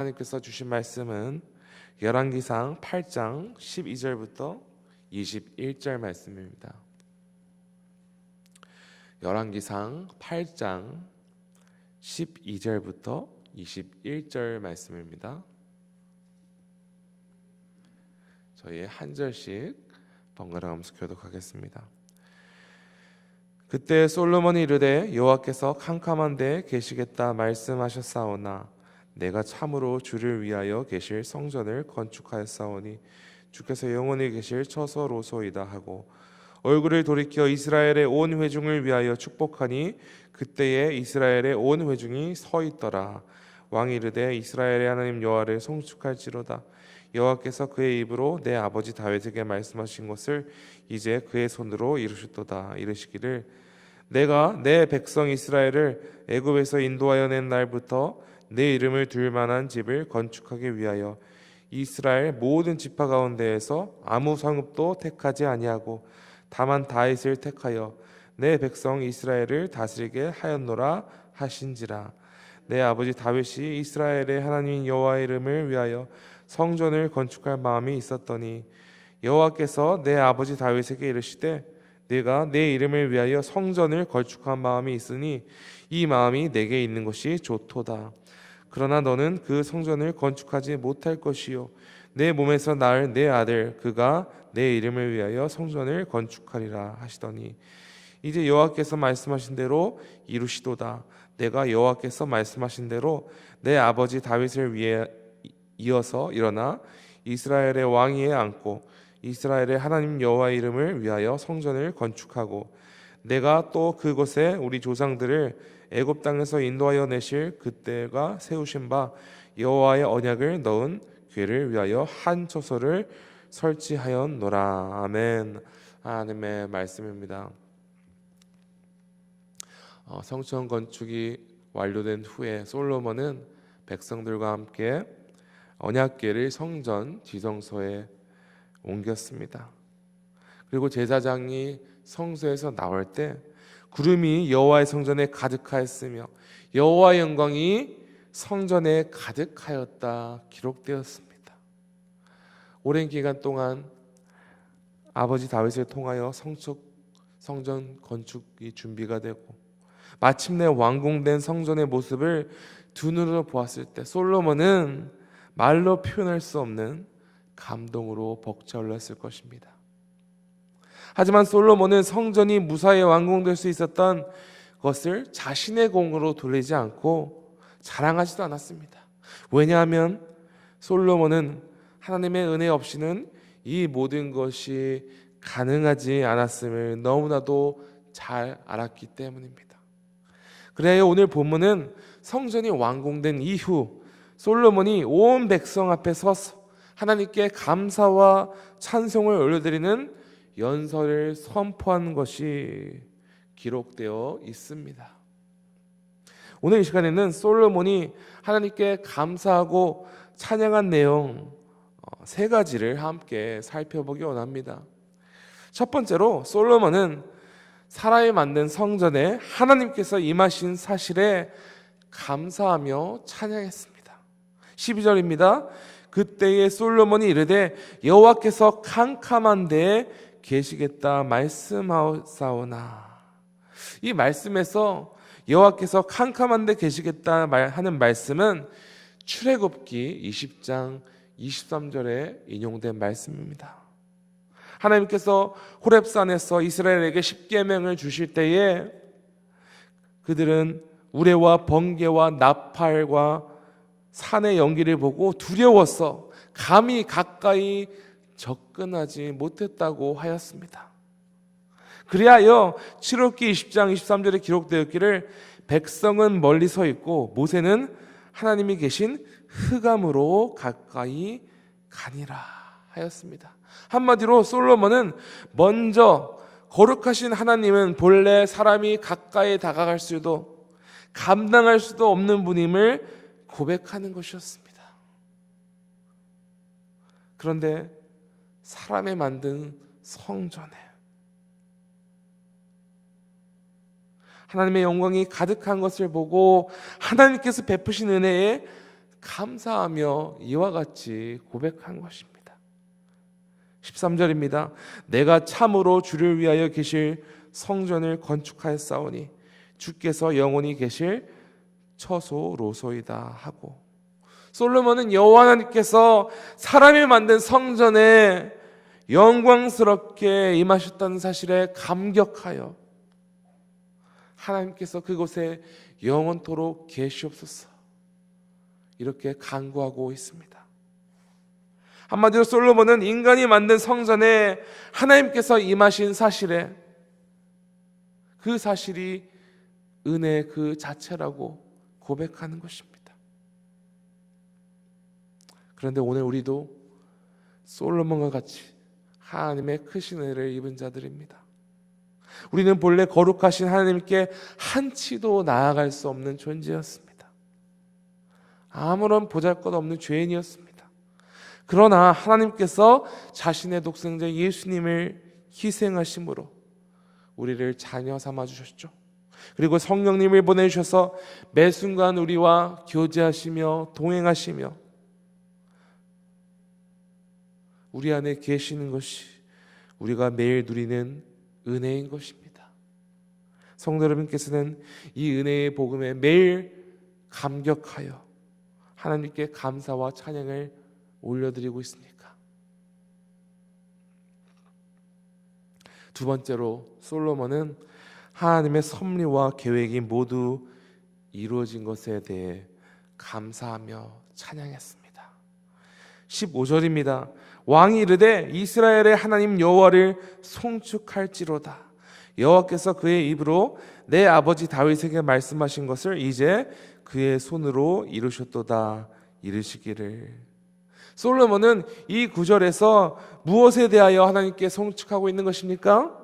하나님께서 주신 말씀은 열왕기상 8장 12절부터 21절 말씀입니다. 열왕기상 8장 12절부터 21절 말씀입니다. 저희 한 절씩 번갈아 가면서 교독하겠습니다. 그때 솔로몬이 이르되 여호와께서 캄캄한 데에 계시겠다 말씀하셨사오나 내가 참으로 주를 위하여 계실 성전을 건축하였사오니 주께서 영원히 계실 처소로소이다 하고 얼굴을 돌이켜 이스라엘의 온 회중을 위하여 축복하니 그때에 이스라엘의 온 회중이 서 있더라. 왕이 이르되 이스라엘의 하나님 여호와를 송축할지로다. 여호와께서 그의 입으로 내 아버지 다윗에게 말씀하신 것을 이제 그의 손으로 이루셨도다. 이르시기를 내가 내 백성 이스라엘을 애굽에서 인도하여 낸 날부터 내 이름을 둘 만한 집을 건축하기 위하여 이스라엘 모든 지파 가운데에서 아무 성읍도 택하지 아니하고 다만 다윗을 택하여 내 백성 이스라엘을 다스리게 하였노라 하신지라. 내 아버지 다윗이 이스라엘의 하나님 여호와의 이름을 위하여 성전을 건축할 마음이 있었더니 여호와께서 내 아버지 다윗에게 이르시되 내가 내 이름을 위하여 성전을 건축한 마음이 있으니 이 마음이 내게 있는 것이 좋도다. 그러나 너는 그 성전을 건축하지 못할 것이요 내 몸에서 낳을 내 아들 그가 내 이름을 위하여 성전을 건축하리라 하시더니 이제 여호와께서 말씀하신 대로 이루시도다. 내가 여호와께서 말씀하신 대로 내 아버지 다윗을 위해 이어서 일어나 이스라엘의 왕위에 앉고 이스라엘의 하나님 여호와의 이름을 위하여 성전을 건축하고 내가 또 그곳에 우리 조상들을 애굽 땅에서 인도하여 내실 그때가 세우신 바 여호와의 언약을 넣은 궤를 위하여 한 처소를 설치하였노라. 아멘. 하나님의 말씀입니다. 성전 건축이 완료된 후에 솔로몬은 백성들과 함께 언약궤를 성전 지성소에 옮겼습니다. 그리고 제사장이 성소에서 나올 때 구름이 여호와의 성전에 가득하였으며 여호와의 영광이 성전에 가득하였다 기록되었습니다. 오랜 기간 동안 아버지 다윗을 통하여 성전 건축이 준비가 되고 마침내 완공된 성전의 모습을 두 눈으로 보았을 때 솔로몬은 말로 표현할 수 없는 감동으로 벅차올랐을 것입니다. 하지만 솔로몬은 성전이 무사히 완공될 수 있었던 것을 자신의 공으로 돌리지 않고 자랑하지도 않았습니다. 왜냐하면 솔로몬은 하나님의 은혜 없이는 이 모든 것이 가능하지 않았음을 너무나도 잘 알았기 때문입니다. 그래야 오늘 본문은 성전이 완공된 이후 솔로몬이 온 백성 앞에 서서 하나님께 감사와 찬송을 올려드리는 연설을 선포한 것이 기록되어 있습니다. 오늘 이 시간에는 솔로몬이 하나님께 감사하고 찬양한 내용 세 가지를 함께 살펴보기 원합니다. 첫 번째로 솔로몬은 사람이 만든 성전에 하나님께서 임하신 사실에 감사하며 찬양했습니다. 12절입니다. 그때에 솔로몬이 이르되 여호와께서 캄캄한 데에 계시겠다 말씀하사오나. 이 말씀에서 여호와께서 캄캄한 데 계시겠다 하는 말씀은 출애굽기 20장 23절에 인용된 말씀입니다. 하나님께서 호렙산에서 이스라엘에게 십계명을 주실 때에 그들은 우레와 번개와 나팔과 산의 연기를 보고 두려워서 감히 가까이 접근하지 못했다고 하였습니다. 그리하여 출애굽기 20장 23절에 기록되었기를 백성은 멀리 서 있고 모세는 하나님이 계신 흑암으로 가까이 가니라 하였습니다. 한마디로 솔로몬은 먼저 거룩하신 하나님은 본래 사람이 가까이 다가갈 수도 감당할 수도 없는 분임을 고백하는 것이었습니다. 그런데 사람이 만든 성전에 하나님의 영광이 가득한 것을 보고 하나님께서 베푸신 은혜에 감사하며 이와 같이 고백한 것입니다. 13절입니다. 내가 참으로 주를 위하여 계실 성전을 건축하였사오니 주께서 영원히 계실 처소로소이다 하고, 솔로몬은 여호와 하나님께서 사람이 만든 성전에 영광스럽게 임하셨다는 사실에 감격하여 하나님께서 그곳에 영원토록 계시옵소서 이렇게 간구하고 있습니다. 한마디로 솔로몬은 인간이 만든 성전에 하나님께서 임하신 사실에, 그 사실이 은혜 그 자체라고 고백하는 것입니다. 그런데 오늘 우리도 솔로몬과 같이 하나님의 크신 은혜를 입은 자들입니다. 우리는 본래 거룩하신 하나님께 한치도 나아갈 수 없는 존재였습니다. 아무런 보잘것없는 죄인이었습니다. 그러나 하나님께서 자신의 독생자 예수님을 희생하심으로 우리를 자녀 삼아 주셨죠. 그리고 성령님을 보내주셔서 매 순간 우리와 교제하시며 동행하시며 우리 안에 계시는 것이 우리가 매일 누리는 은혜인 것입니다. 성도 여러분께서는 이 은혜의 복음에 매일 감격하여 하나님께 감사와 찬양을 올려드리고 있습니까? 두 번째로 솔로몬은 하나님의 섭리와 계획이 모두 이루어진 것에 대해 감사하며 찬양했습니다. 15절입니다. 왕이 이르되 이스라엘의 하나님 여호와를 송축할지로다. 여호와께서 그의 입으로 내 아버지 다윗에게 말씀하신 것을 이제 그의 손으로 이루셨도다 이르시기를. 솔로몬은 이 구절에서 무엇에 대하여 하나님께 송축하고 있는 것입니까?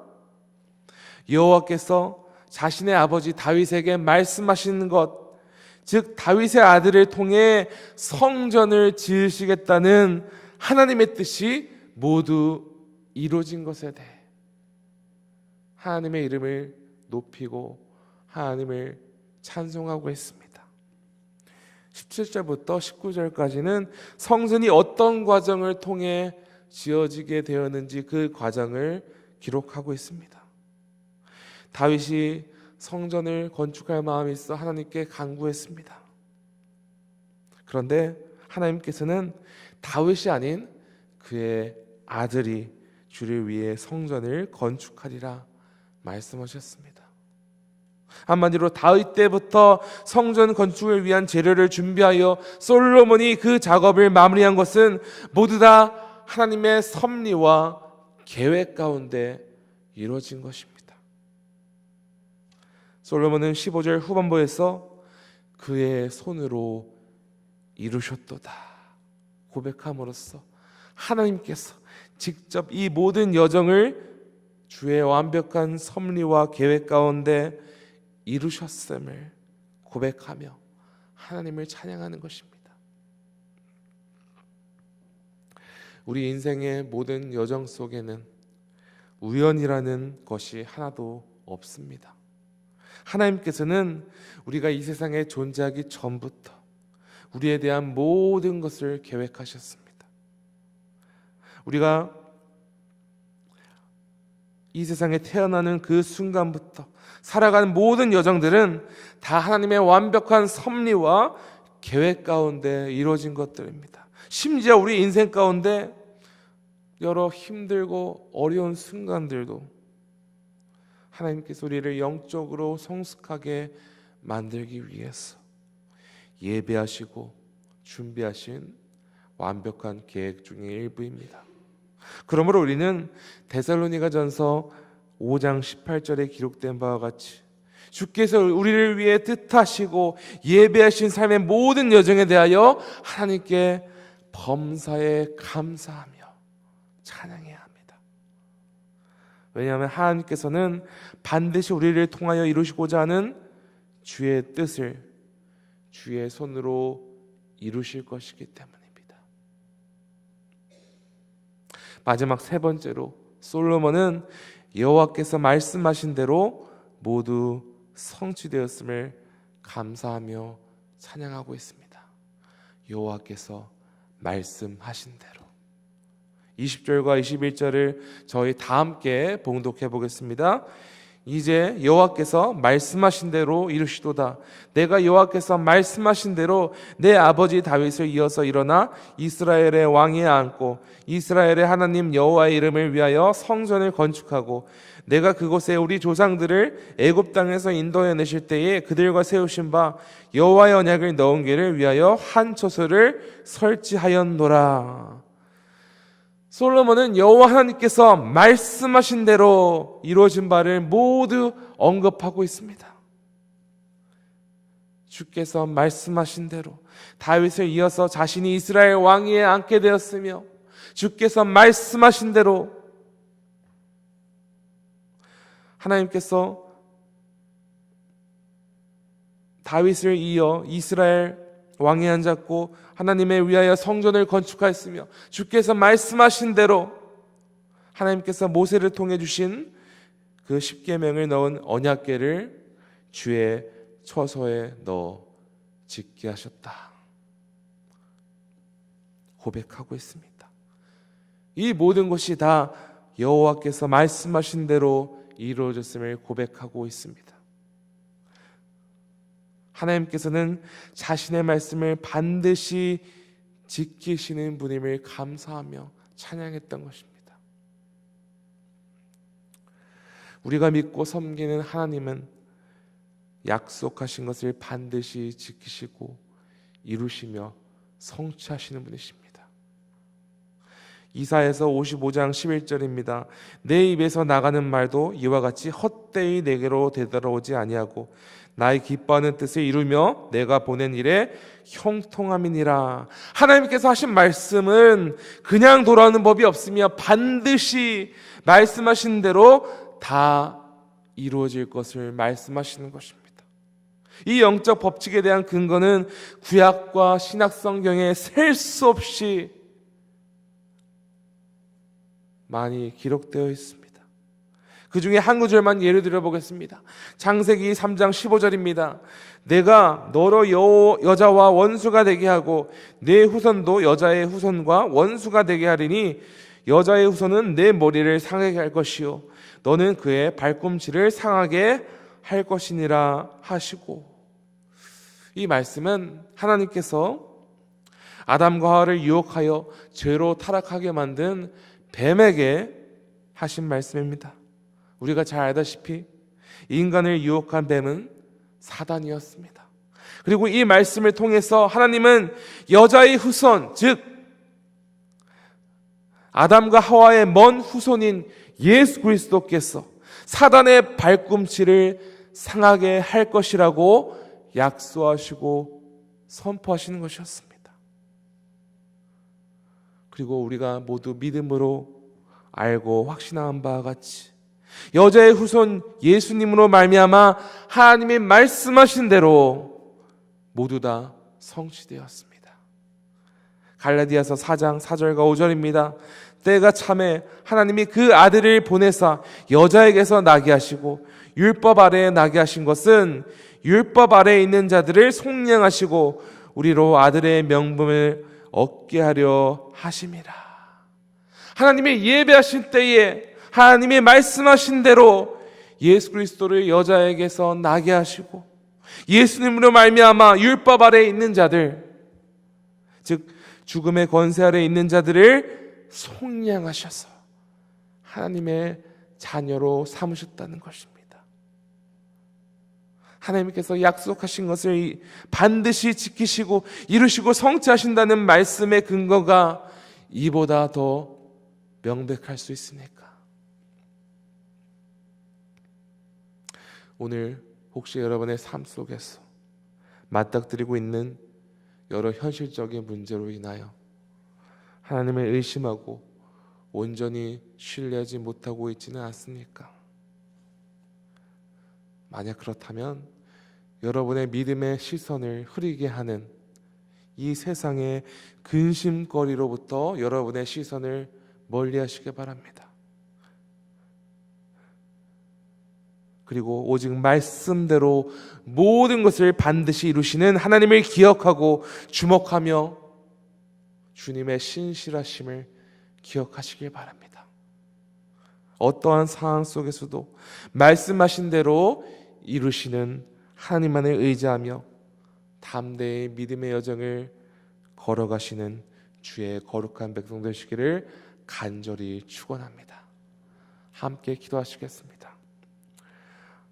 여호와께서 자신의 아버지 다윗에게 말씀하시는 것, 즉 다윗의 아들을 통해 성전을 지으시겠다는 하나님의 뜻이 모두 이루어진 것에 대해 하나님의 이름을 높이고 하나님을 찬송하고 있습니다. 17절부터 19절까지는 성전이 어떤 과정을 통해 지어지게 되었는지 그 과정을 기록하고 있습니다. 다윗이 성전을 건축할 마음이 있어 하나님께 간구했습니다. 그런데 하나님께서는 다윗이 아닌 그의 아들이 주를 위해 성전을 건축하리라 말씀하셨습니다. 한마디로 다윗 때부터 성전 건축을 위한 재료를 준비하여 솔로몬이 그 작업을 마무리한 것은 모두 다 하나님의 섭리와 계획 가운데 이루어진 것입니다. 솔로몬은 15절 후반부에서 그의 손으로 이루셨도다 고백함으로써 하나님께서 직접 이 모든 여정을 주의 완벽한 섭리와 계획 가운데 이루셨음을 고백하며 하나님을 찬양하는 것입니다. 우리 인생의 모든 여정 속에는 우연이라는 것이 하나도 없습니다. 하나님께서는 우리가 이 세상에 존재하기 전부터 우리에 대한 모든 것을 계획하셨습니다. 우리가 이 세상에 태어나는 그 순간부터 살아가는 모든 여정들은 다 하나님의 완벽한 섭리와 계획 가운데 이루어진 것들입니다. 심지어 우리 인생 가운데 여러 힘들고 어려운 순간들도 하나님께서 우리를 영적으로 성숙하게 만들기 위해서 예배하시고 준비하신 완벽한 계획 중의 일부입니다. 그러므로 우리는 데살로니가전서 5장 18절에 기록된 바와 같이 주께서 우리를 위해 뜻하시고 예배하신 삶의 모든 여정에 대하여 하나님께 범사에 감사하며 찬양해야 합니다. 왜냐하면 하나님께서는 반드시 우리를 통하여 이루시고자 하는 주의 뜻을 주의 손으로 이루실 것이기 때문입니다. 마지막 세 번째로 솔로몬은 여호와께서 말씀하신 대로 모두 성취되었음을 감사하며 찬양하고 있습니다. 여호와께서 말씀하신 대로. 20절과 21절을 저희 다 함께 봉독해 보겠습니다. 이제 여호와께서 말씀하신 대로 이루시도다. 내가 여호와께서 말씀하신 대로 내 아버지 다윗을 이어서 일어나 이스라엘의 왕위에 앉고 이스라엘의 하나님 여호와의 이름을 위하여 성전을 건축하고 내가 그곳에 우리 조상들을 애굽 땅에서 인도해 내실 때에 그들과 세우신 바 여호와의 언약을 넣은 길을 위하여 한 처소를 설치하였노라. 솔로몬은 여호와 하나님께서 말씀하신 대로 이루어진 바를 모두 언급하고 있습니다. 주께서 말씀하신 대로 다윗을 이어서 자신이 이스라엘 왕위에 앉게 되었으며, 주께서 말씀하신 대로 하나님께서 다윗을 이어 이스라엘 왕에 앉았고 하나님을 위하여 성전을 건축하였으며, 주께서 말씀하신 대로 하나님께서 모세를 통해 주신 그 십계명을 넣은 언약궤를 주의 처소에 넣어 짓게 하셨다 고백하고 있습니다. 이 모든 것이 다 여호와께서 말씀하신 대로 이루어졌음을 고백하고 있습니다. 하나님께서는 자신의 말씀을 반드시 지키시는 분임을 감사하며 찬양했던 것입니다. 우리가 믿고 섬기는 하나님은 약속하신 것을 반드시 지키시고 이루시며 성취하시는 분이십니다. 이사야서 55장 11절입니다. 내 입에서 나가는 말도 이와 같이 헛되이 내게로 되돌아오지 아니하고 나의 기뻐하는 뜻을 이루며 내가 보낸 일에 형통함이니라. 하나님께서 하신 말씀은 그냥 돌아오는 법이 없으며 반드시 말씀하신 대로 다 이루어질 것을 말씀하시는 것입니다. 이 영적 법칙에 대한 근거는 구약과 신약 성경에 셀 수 없이 많이 기록되어 있습니다. 그 중에 한 구절만 예를 들어 보겠습니다. 창세기 3장 15절입니다. 내가 너로 여자와 원수가 되게 하고 내 후손도 여자의 후손과 원수가 되게 하리니 여자의 후손은 내 머리를 상하게 할 것이요 너는 그의 발꿈치를 상하게 할 것이니라 하시고, 이 말씀은 하나님께서 아담과 하와를 유혹하여 죄로 타락하게 만든 뱀에게 하신 말씀입니다. 우리가 잘 알다시피 인간을 유혹한 뱀은 사단이었습니다. 그리고 이 말씀을 통해서 하나님은 여자의 후손, 즉 아담과 하와의 먼 후손인 예수 그리스도께서 사단의 발꿈치를 상하게 할 것이라고 약속하시고 선포하시는 것이었습니다. 그리고 우리가 모두 믿음으로 알고 확신한 바와 같이 여자의 후손 예수님으로 말미암아 하나님이 말씀하신 대로 모두 다 성취되었습니다. 갈라디아서 4장 4절과 5절입니다. 때가 참에 하나님이 그 아들을 보내사 여자에게서 나게 하시고 율법 아래에 나게 하신 것은 율법 아래에 있는 자들을 속량하시고 우리로 아들의 명분을 얻게 하려 하심이라. 하나님이 예배하신 때에 하나님이 말씀하신 대로 예수 그리스도를 여자에게서 나게 하시고 예수님으로 말미암아 율법 아래에 있는 자들, 즉 죽음의 권세 아래에 있는 자들을 속량하셔서 하나님의 자녀로 삼으셨다는 것입니다. 하나님께서 약속하신 것을 반드시 지키시고 이루시고 성취하신다는 말씀의 근거가 이보다 더 명백할 수 있으니까. 오늘 혹시 여러분의 삶 속에서 맞닥뜨리고 있는 여러 현실적인 문제로 인하여 하나님을 의심하고 온전히 신뢰하지 못하고 있지는 않습니까? 만약 그렇다면 여러분의 믿음의 시선을 흐리게 하는 이 세상의 근심거리로부터 여러분의 시선을 멀리 하시기 바랍니다. 그리고 오직 말씀대로 모든 것을 반드시 이루시는 하나님을 기억하고 주목하며 주님의 신실하심을 기억하시길 바랍니다. 어떠한 상황 속에서도 말씀하신 대로 이루시는 하나님만을 의지하며 담대히 믿음의 여정을 걸어가시는 주의 거룩한 백성 되시기를 간절히 축원합니다. 함께 기도하시겠습니다.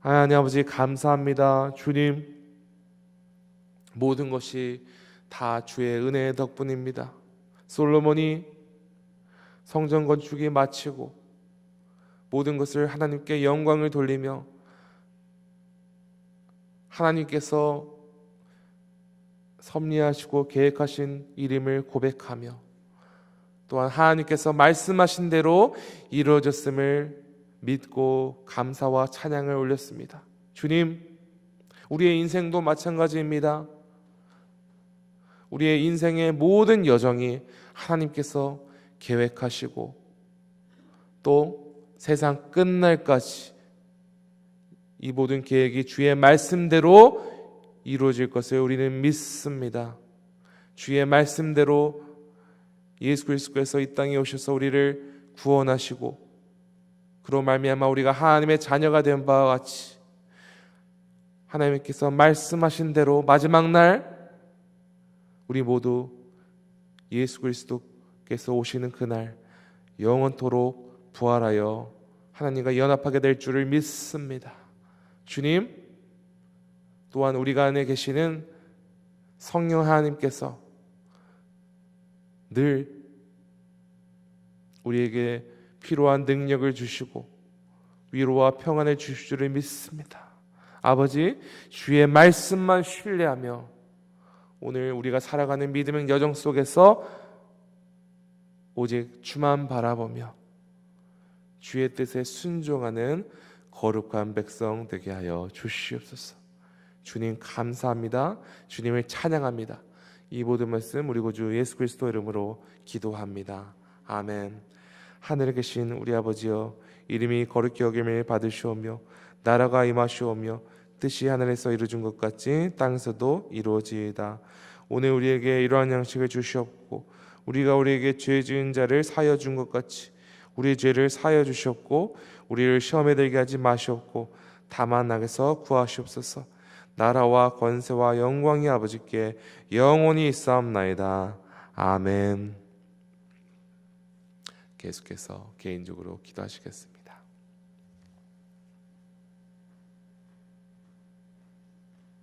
하나님 아버지 감사합니다. 주님, 모든 것이 다 주의 은혜의 덕분입니다. 솔로몬이 성전 건축이 마치고 모든 것을 하나님께 영광을 돌리며 하나님께서 섭리하시고 계획하신 일임을 고백하며 또한 하나님께서 말씀하신 대로 이루어졌음을 믿고 감사와 찬양을 올렸습니다. 주님, 우리의 인생도 마찬가지입니다. 우리의 인생의 모든 여정이 하나님께서 계획하시고 또 세상 끝날까지 이 모든 계획이 주의 말씀대로 이루어질 것을 우리는 믿습니다. 주의 말씀대로 예수 그리스도께서 이 땅에 오셔서 우리를 구원하시고 그로 말미암아 우리가 하나님의 자녀가 된 바와 같이 하나님께서 말씀하신 대로 마지막 날 우리 모두 예수 그리스도께서 오시는 그날 영원토록 부활하여 하나님과 연합하게 될 줄을 믿습니다. 주님, 또한 우리가 안에 계시는 성령 하나님께서 늘 우리에게 필요한 능력을 주시고 위로와 평안을 주실 줄을 믿습니다. 아버지, 주의 말씀만 신뢰하며 오늘 우리가 살아가는 믿음의 여정 속에서 오직 주만 바라보며 주의 뜻에 순종하는 거룩한 백성 되게 하여 주시옵소서. 주님 감사합니다. 주님을 찬양합니다. 이 모든 말씀 우리 구주 예수 그리스도 이름으로 기도합니다. 아멘. 하늘에 계신 우리 아버지여, 이름이 거룩히 여김을 받으시오며 나라가 임하시오며 뜻이 하늘에서 이루어진 것 같이 땅에서도 이루어지이다. 오늘 우리에게 이러한 양식을 주시옵고 우리가 우리에게 죄 지은 자를 사하여 준 것 같이 우리의 죄를 사하여 주시옵고 우리를 시험에 들게 하지 마시옵고 다만 악에서 구하시옵소서. 나라와 권세와 영광이 아버지께 영원히 있사옵나이다. 아멘. 계속해서 개인적으로 기도하시겠습니다.